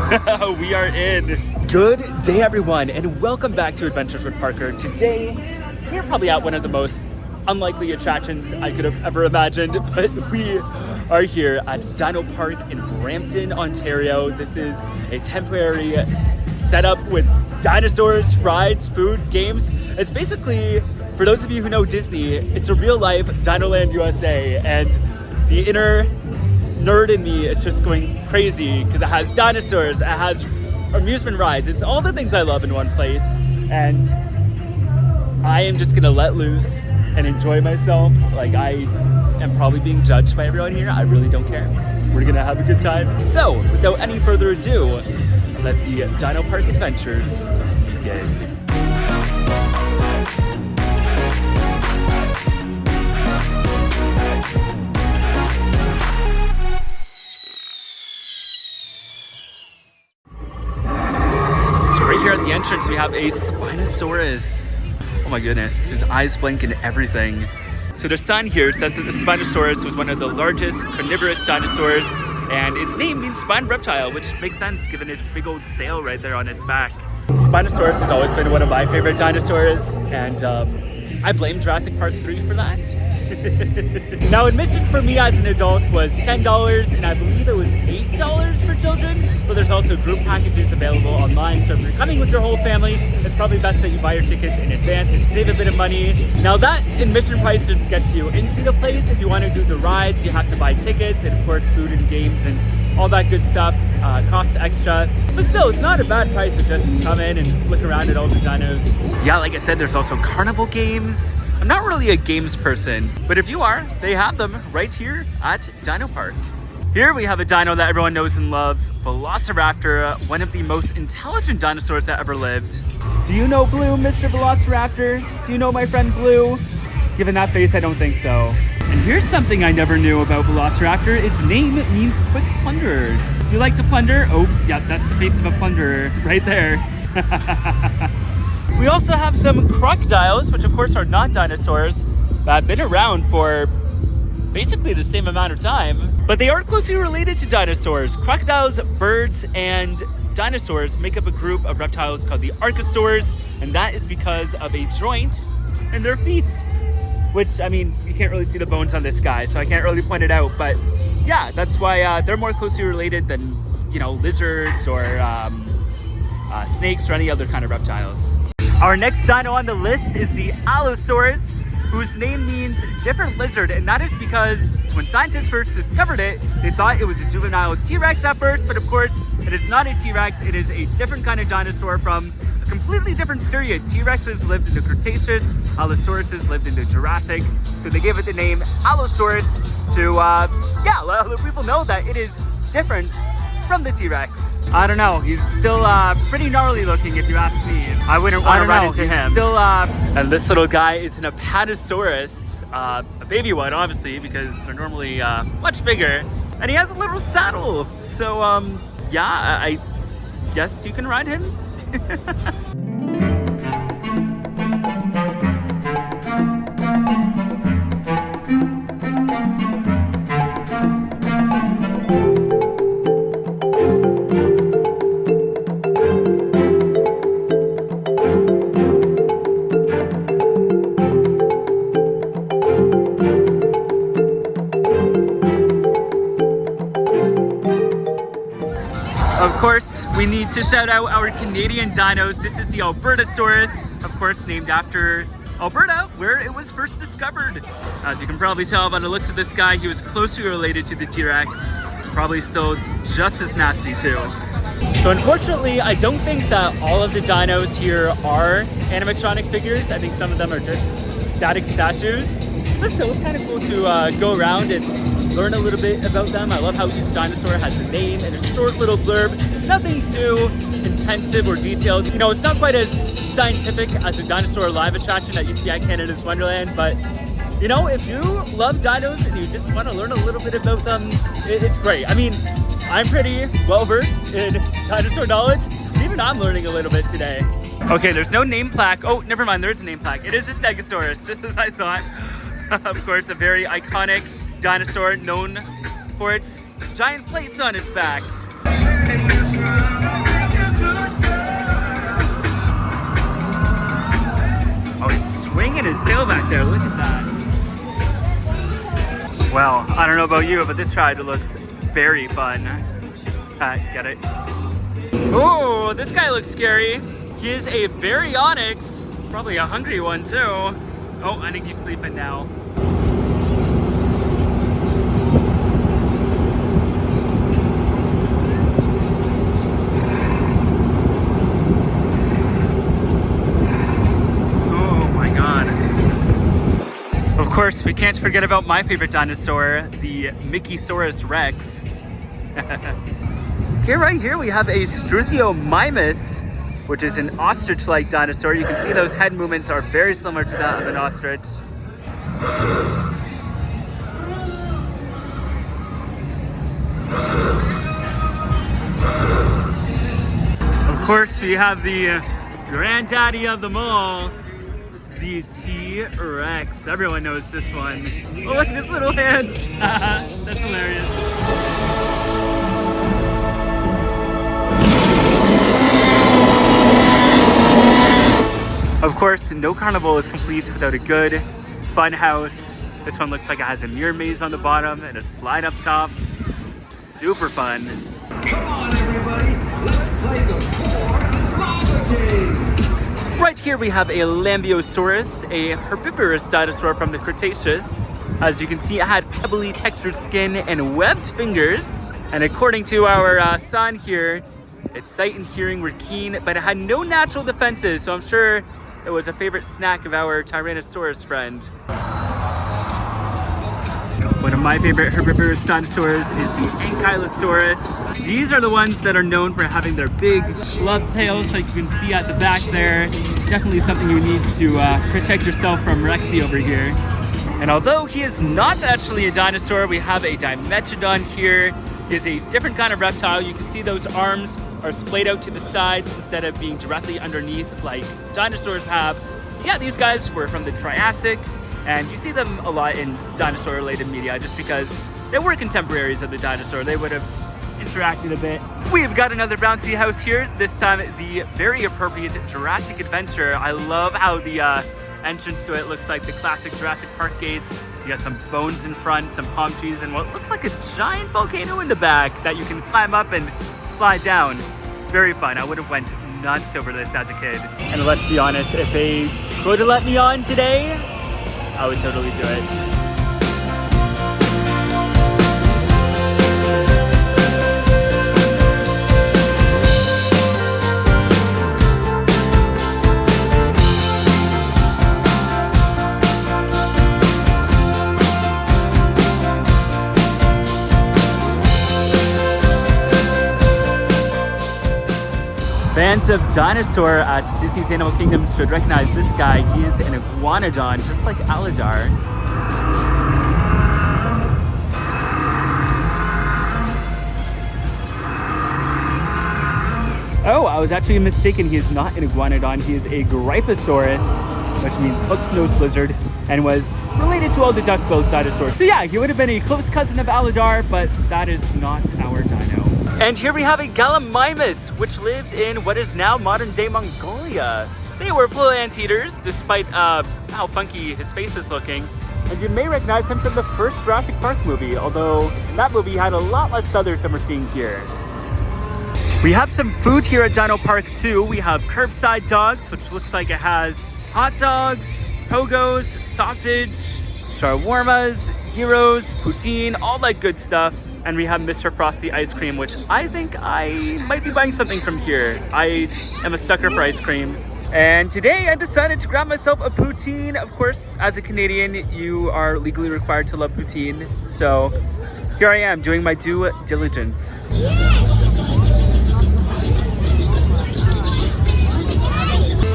We are in. Good day, everyone, and welcome back to Adventures with Parker. Today, we're probably at one of the most unlikely attractions I could have ever imagined, but we are here at Dino Park in Brampton, Ontario. This is a temporary setup with dinosaurs, rides, food, games. It's basically, for those of you who know Disney, it's a real-life Dinoland USA, and the inner nerd in me is just going crazy because it has dinosaurs, it has amusement rides, it's all the things I love in one place, and I am just gonna let loose and enjoy myself. Like, I am probably being judged by everyone here. I really don't care. We're gonna have a good time. So, without any further ado, let the Dino Park adventures begin. So right here at the entrance, we have a Spinosaurus. Oh my goodness, his eyes blink and everything. So the sign here says that the Spinosaurus was one of the largest carnivorous dinosaurs, and its name means spined reptile, which makes sense given its big old sail right there on its back. Spinosaurus has always been one of my favorite dinosaurs, and I blame Jurassic Park 3 for that. Now, admission for me as an adult was $10, and I believe it was $8 for children, but there's also group packages available online, so if you're coming with your whole family, it's probably best that you buy your tickets in advance and save a bit of money. Now, that admission price just gets you into the place. If you want to do the rides, you have to buy tickets, and of course food and games and all that good stuff costs extra, but still, it's not a bad price to just come in and look around at all the dinos. Yeah, like I said, there's also carnival games. I'm not really a games person, but if you are, they have them right here at Dino Park. Here we have a dino that everyone knows and loves, Velociraptor, one of the most intelligent dinosaurs that ever lived. Do you know Blue, Mr. Velociraptor? Do you know my friend Blue? Given that face, I don't think so. And here's something I never knew about Velociraptor. Its name means quick plunderer. Do you like to plunder? Oh, yeah, that's the face of a plunderer right there. We also have some crocodiles, which of course are not dinosaurs, that have been around for basically the same amount of time, but they are closely related to dinosaurs. Crocodiles, birds, and dinosaurs make up a group of reptiles called the archosaurs, and that is because of a joint in their feet. Which, I mean, you can't really see the bones on this guy, so I can't really point it out, but yeah, that's why they're more closely related than, you know, lizards or snakes or any other kind of reptiles. Our next dino on the list is the Allosaurus, whose name means different lizard, and that is because when scientists first discovered it, they thought it was a juvenile T-Rex at first, but of course, it is not a T-Rex, it is a different kind of dinosaur from a completely different period. T-Rexes lived in the Cretaceous, Allosauruses lived in the Jurassic, so they gave it the name Allosaurus to, let other people know that it is different from the T-Rex. I don't know, he's still pretty gnarly looking if you ask me. I wouldn't want to run into him. And this little guy is an Apatosaurus, a baby one obviously, because they're normally much bigger. And he has a little saddle, so yeah, I guess you can ride him. Of course, we need to shout out our Canadian dinos. This is the Albertosaurus, of course named after Alberta, where it was first discovered. As you can probably tell by the looks of this guy, he was closely related to the T-Rex. Probably still just as nasty too. So unfortunately, I don't think that all of the dinos here are animatronic figures. I think some of them are just static statues. But still, it's kind of cool to go around and learn a little bit about them. I love how each dinosaur has a name and a short little blurb. Nothing too intensive or detailed. You know, it's not quite as scientific as a dinosaur live attraction that you see at Canada's Wonderland, but you know, if you love dinos and you just want to learn a little bit about them, it's great. I mean, I'm pretty well versed in dinosaur knowledge. Even I'm learning a little bit today. Okay, there's no name plaque. Oh, never mind, there is a name plaque. It is a Stegosaurus, just as I thought. Of course, a very iconic dinosaur known for its giant plates on its back. swinging his tail back there. Look at that. Well, I don't know about you, but this ride looks very fun. Get it? Oh, this guy looks scary. He is a Baryonyx. Probably a hungry one too. Oh, I think he's sleeping now. Of course, we can't forget about my favorite dinosaur, the Mickeysaurus Rex. Right here we have a Struthiomimus, which is an ostrich-like dinosaur. You can see those head movements are very similar to that of an ostrich. Of course, we have the granddaddy of them all, the T-Rex. Everyone knows this one. Oh, look at his little hands. That's hilarious. Of course, no carnival is complete without a good fun house. This one looks like it has a mirror maze on the bottom and a slide up top. Super fun. Come on, everybody. Let's play the 4 Nostalgia game. Right here we have a Lambeosaurus, a herbivorous dinosaur from the Cretaceous. As you can see, it had pebbly textured skin and webbed fingers. And according to our son here, its sight and hearing were keen, but it had no natural defenses, so I'm sure it was a favorite snack of our Tyrannosaurus friend. One of my favorite herbivorous dinosaurs is the Ankylosaurus. These are the ones that are known for having their big club tails, like you can see at the back there. Definitely something you need to protect yourself from Rexy over here. And although he is not actually a dinosaur, we have a Dimetrodon here. He is a different kind of reptile. You can see those arms are splayed out to the sides instead of being directly underneath like dinosaurs have. Yeah, these guys were from the Triassic, and you see them a lot in dinosaur-related media just because they were contemporaries of the dinosaur. They would have interacted a bit. We've got another bouncy house here, this time the very appropriate Jurassic Adventure. I love how the entrance to it looks like the classic Jurassic Park gates. You got some bones in front, some palm trees, and what looks like a giant volcano in the back that you can climb up and slide down. Very fun. I would have went nuts over this as a kid. And let's be honest, if they could have let me on today, I would totally do it. Fans of dinosaur at Disney's Animal Kingdom should recognize this guy. He is an iguanodon, just like Aladar. Oh, I was actually mistaken. He is not an iguanodon. He is a Gryphosaurus, which means hooked-nosed lizard, and was related to all the duck-billed dinosaurs. So yeah, he would have been a close cousin of Aladar, but that is not our dino. And here we have a Gallimimus, which lived in what is now modern-day Mongolia. They were full anteaters, despite how funky his face is looking. And you may recognize him from the first Jurassic Park movie, although that movie had a lot less feathers than we're seeing here. We have some food here at Dino Park too. We have curbside dogs, which looks like it has hot dogs, pogos, sausage, shawarmas, gyros, poutine, all that good stuff. And we have Mr. Frosty ice cream, which I think I might be buying something from here. I am a sucker for ice cream. And today I decided to grab myself a poutine. Of course, as a Canadian, you are legally required to love poutine. So here I am doing my due diligence.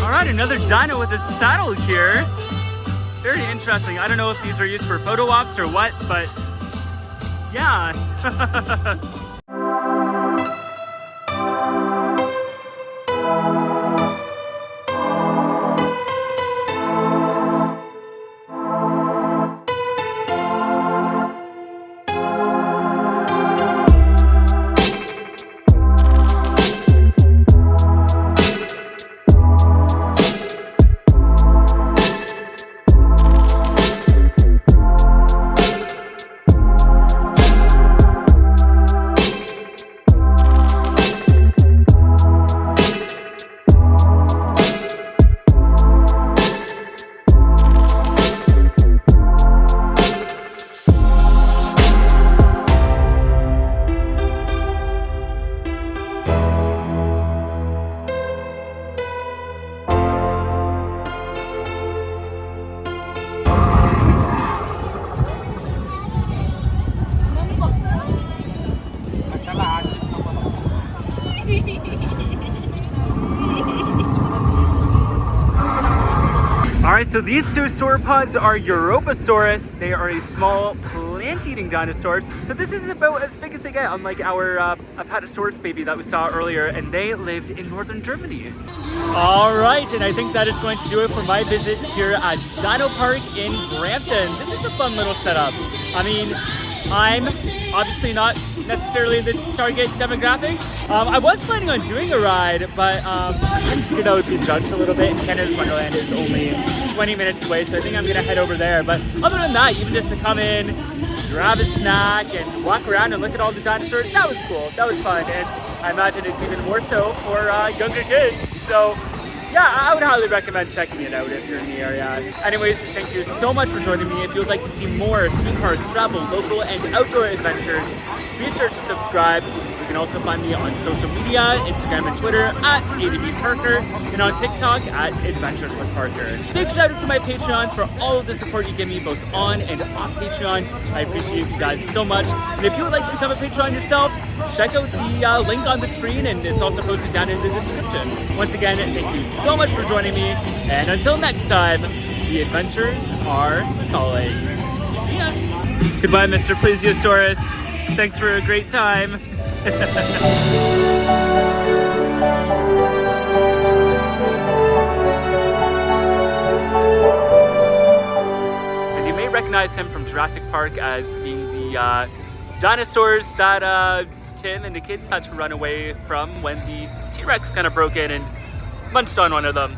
All right, another dino with a saddle here. Very interesting. I don't know if these are used for photo ops or what, but yeah. So these two sauropods are Europasaurus. They are a small plant-eating dinosaurs. So this is about as big as they get, unlike our Apatosaurus baby that we saw earlier, and they lived in northern Germany. All right, and I think that is going to do it for my visit here at Dino Park in Brampton. This is a fun little setup. I mean, I'm obviously not necessarily the target demographic. I was planning on doing a ride, but I'm kind of scared I would be judged a little bit. And Canada's Wonderland is only 20 minutes away, so I think I'm gonna head over there. But other than that, even just to come in, grab a snack, and walk around and look at all the dinosaurs, that was cool. That was fun, and I imagine it's even more so for younger kids. So yeah, I would highly recommend checking it out if you're in the area. Anyways, thank you so much for joining me. If you would like to see more theme park, travel, local, and outdoor adventures, be sure to subscribe. You can also find me on social media, Instagram and Twitter at @ADBParker, and on TikTok at Adventures with Parker. Big shout out to my Patreons for all of the support you give me both on and off Patreon. I appreciate you guys so much. And if you would like to become a Patreon yourself, check out the link on the screen, and it's also posted down in the description. Once again, thank you so much for joining me, and until next time, the adventures are calling. See ya! Goodbye, Mr. Plesiosaurus. Thanks for a great time. And you may recognize him from Jurassic Park as being the dinosaurs that Tim and the kids had to run away from when the T-Rex kind of broke in and munched on one of them.